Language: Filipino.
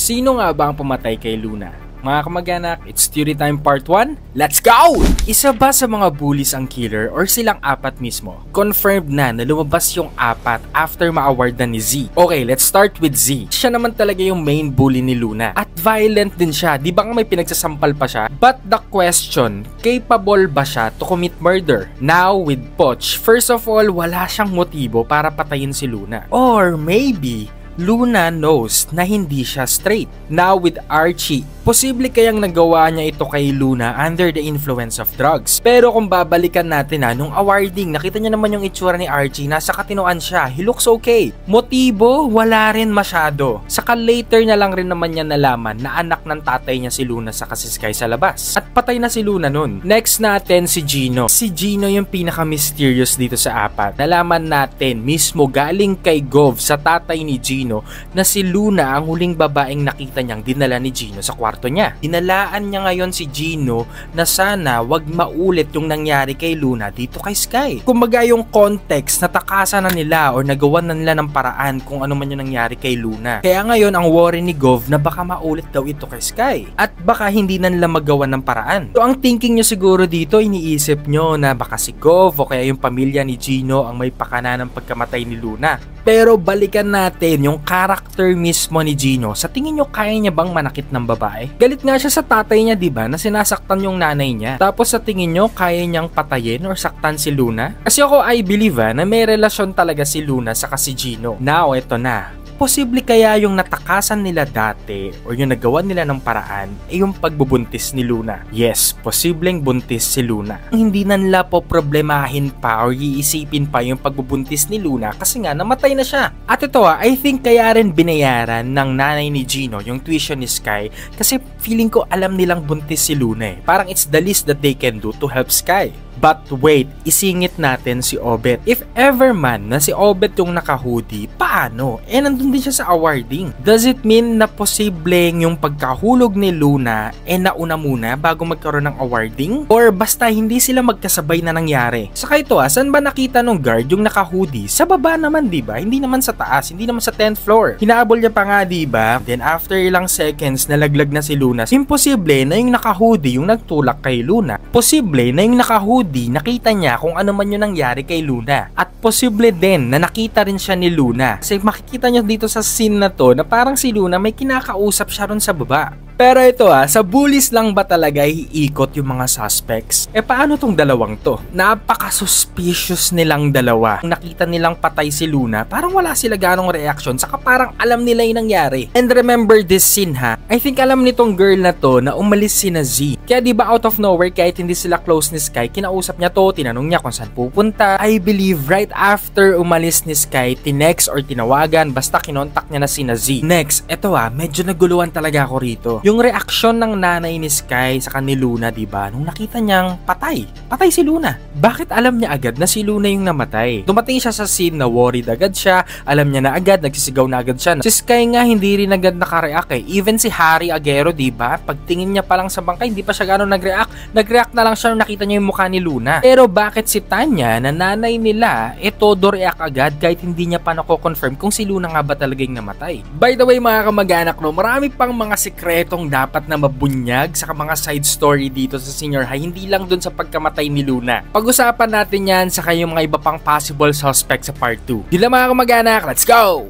Sino nga ba ang pumatay kay Luna? Mga kamag-anak, it's Theory Time Part 1. Let's go! Isa ba sa mga bullies ang killer or silang apat mismo? Confirmed na lumabas yung apat after ma-awardan ni Z. Okay, let's start with Z. Siya naman talaga yung main bully ni Luna. At violent din siya. Di ba nga may pinagsasampal pa siya? But the question, capable ba siya to commit murder? Now with Poch, first of all, wala siyang motibo para patayin si Luna. Or maybe Luna knows na hindi siya straight. Now with Archie, posible kayang nagawa niya ito kay Luna under the influence of drugs. Pero kung babalikan natin nung awarding, nakita niya naman yung itsura ni Archie, nasa katinoan siya, he looks okay. Motibo, wala rin masyado. Saka later na lang rin naman niya nalaman na anak ng tatay niya si Luna sa kasiskay sa labas. At patay na si Luna nun. Next natin si Gino. Si Gino yung pinaka-mysterious dito sa apat. Nalaman natin mismo galing kay Gov sa tatay ni Gino na si Luna ang huling babaeng nakita niyang dinala ni Gino sa kwarto niya. Dinalaan niya ngayon si Gino na sana wag maulit yung nangyari kay Luna dito kay Sky. Kumbaga yung context, natakasan na nila or nagawan na nila ng paraan kung ano man yung nangyari kay Luna. Kaya ngayon ang worry ni Gov na baka maulit daw ito kay Sky at baka hindi na nila magawan ng paraan. So ang thinking nyo siguro dito, iniisip nyo na baka si Gov o kaya yung pamilya ni Gino ang may pakana ng pagkamatay ni Luna. Pero balikan natin yung character mismo ni Gino. Sa tingin nyo, kaya niya bang manakit ng babae? Galit nga siya sa tatay niya, diba, na sinasaktan yung nanay niya. Tapos sa tingin nyo, kaya niyang patayin or saktan si Luna? Kasi ako, I believe na may relasyon talaga si Luna saka si Gino. Now, eto na. Posible kaya yung natakasan nila dati o yung nagawa nila ng paraan ay yung pagbubuntis ni Luna. Yes, posibleng buntis si Luna. Hindi na nila po problemahin pa o iisipin pa yung pagbubuntis ni Luna kasi nga namatay na siya. At ito I think kaya rin binayaran ng nanay ni Gino yung tuition ni Sky kasi feeling ko alam nilang buntis si Luna eh. Parang it's the least that they can do to help Sky. But wait, isingit natin si Obet. If ever man na si Obet yung naka-hoodie, paano? Nandun din siya sa awarding. Does it mean na posibleng yung pagkahulog ni Luna nauna muna bago magkaroon ng awarding? Or basta hindi sila magkasabay na nangyari? Saka ito saan ba nakita nung guard yung naka-hoodie? Sa baba naman, diba? Hindi naman sa taas, hindi naman sa 10th floor. Hinaabol niya pa nga, diba? Then after ilang seconds, nalaglag na si Luna. Imposible na yung naka-hoodie yung nagtulak kay Luna. Posible na yung naka-hoodie nakita niya kung ano man yung nangyari kay Luna. At posible din na nakita rin siya ni Luna. Kasi makikita niyo dito sa scene na to na parang si Luna may kinakausap siya ron sa baba. Pero ito sa bullies lang ba talaga iikot yung mga suspects? Paano tong dalawang to? Napaka-suspicious nilang dalawa. Nakita nilang patay si Luna, parang wala sila ganong reaction, saka parang alam nila yung nangyari. And remember this scene I think alam nitong girl na to na umalis si na Z. Kaya diba out of nowhere, kahit hindi sila close ni Sky, kinausap niya to, tinanong niya kung saan pupunta. I believe right after umalis ni Sky, tinext or tinawagan, basta kinontak niya na si na Z. Next, ito medyo naguluhan talaga ako rito. Yung reaksyon ng nanay ni Sky sa ni Luna, diba? Nung nakita niyang patay si Luna. Bakit alam niya agad na si Luna yung namatay? Dumating siya sa scene na worried agad siya, alam niya na agad, nagsisigaw na agad siya. Si Sky nga hindi rin agad nakareact Even si Harry Aguero, diba? Pagtingin niya pa lang sa bangkay, hindi pa siya gano'ng nag-react. Nag-react na lang siya nung nakita niya yung mukha ni Luna. Pero bakit si Tanya, na nanay nila, todo react agad kahit hindi niya pa nako-confirm kung si Luna nga ba talagang namatay? By the way, mga kamag-anak, marami pang mga sikretong dapat na mabunyag sa mga side story dito sa Senior High, hindi lang dun sa pagkamatay ni Luna. Pag-usapan natin yan sa kayong mga iba pang possible suspect sa part 2. Yun lang mga kamag-anak, let's go!